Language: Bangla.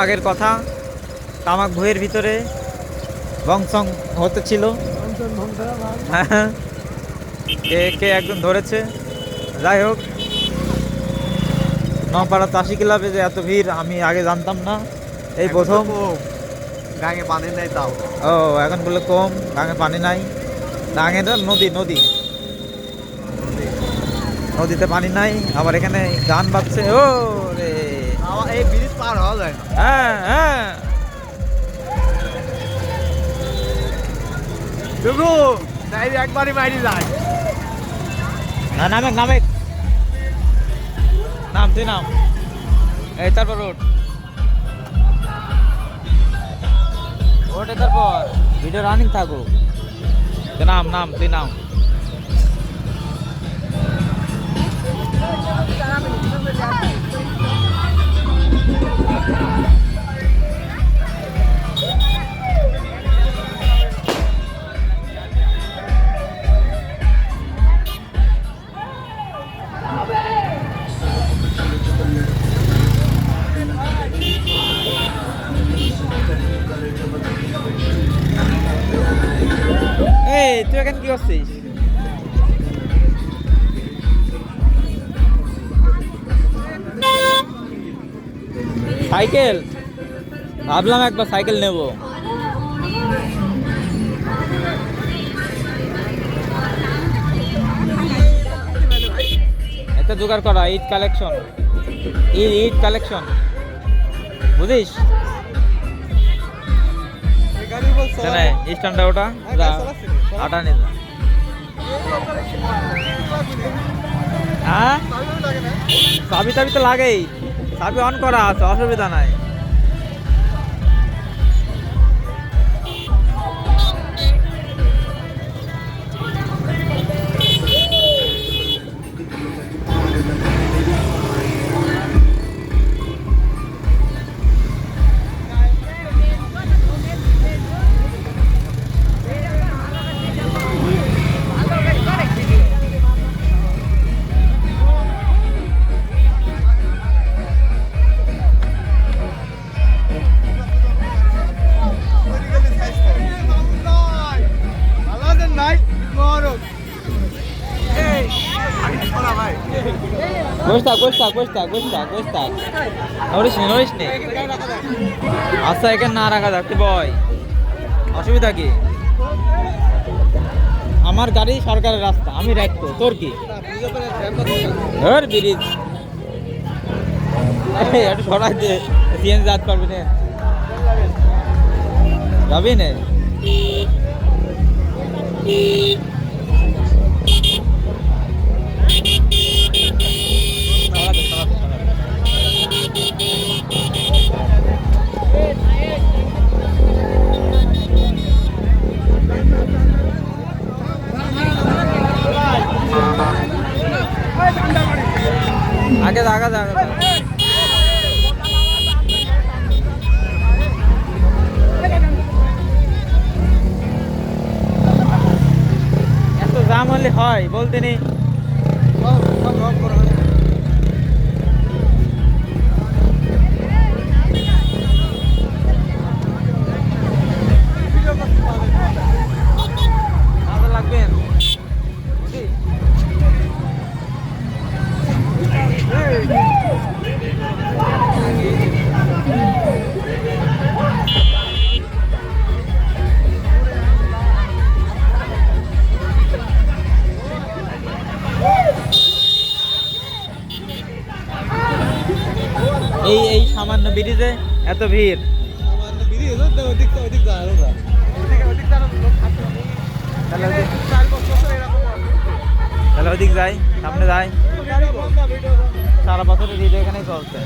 আগের কথা তামাক ভুঁইয়ের ভিতরে বংশং হতে ছিল। হ্যাঁ, কে কে একজন ধরেছে। যাই হোক, নপাড়া চাষি ক্লাবে যে এত ভিড় আমি আগে জানতাম না, এই প্রথম। গাঙে পানি নাই তাও। ও, এখন বলে কম, গাঙে পানি নাই। গাঙে না, নদী নদী নদীতে পানি নাই। আবার এখানে গান বাজছে। ও রে, এই ব্রিজ পার হওয়া যায় না। হ্যাঁ হ্যাঁ, দুগু তাই একবারই মাইরি যায়। না, নামেক নামেক, নাম তুই নাম। এই তারপর রোড ওঠে, তারপর ভিডিও রানিং থাকুক। নাম নাম তুই নাম। এই তুই এখানে কি করছিস? সাইকেল, ভাবলাম একবার সাইকেল নেব। একটা জোগাড় করা, ইট কালেকশন, ইট কালেকশন, বুঝিস? স্ট্যান্ডটা ওটা আটা নিয়ে যা। হ্যাঁ, চাবি টাবি তো লাগেই, চাবি অন করা আছে, অসুবিধা নাই। আচ্ছা, এখানে না রাখা যাচ্ছে বয়, অসুবিধা কি? আমার গাড়ি সরকারের রাস্তা, আমি রাখতো, তোর কি? ব্রিজ একটু সরাই দে, সিএনজি যাতে পারবি না, যাবি না। আগে আগা যা, এত জাম হলে হয় বলতে নেই। লাগবেন এই এই সামান্য ব্রিজে এত ভিড়। তাহলে ওইদিক যাই, সামনে যাই। সারা বছরের ভিডিও এখানেই চলছে।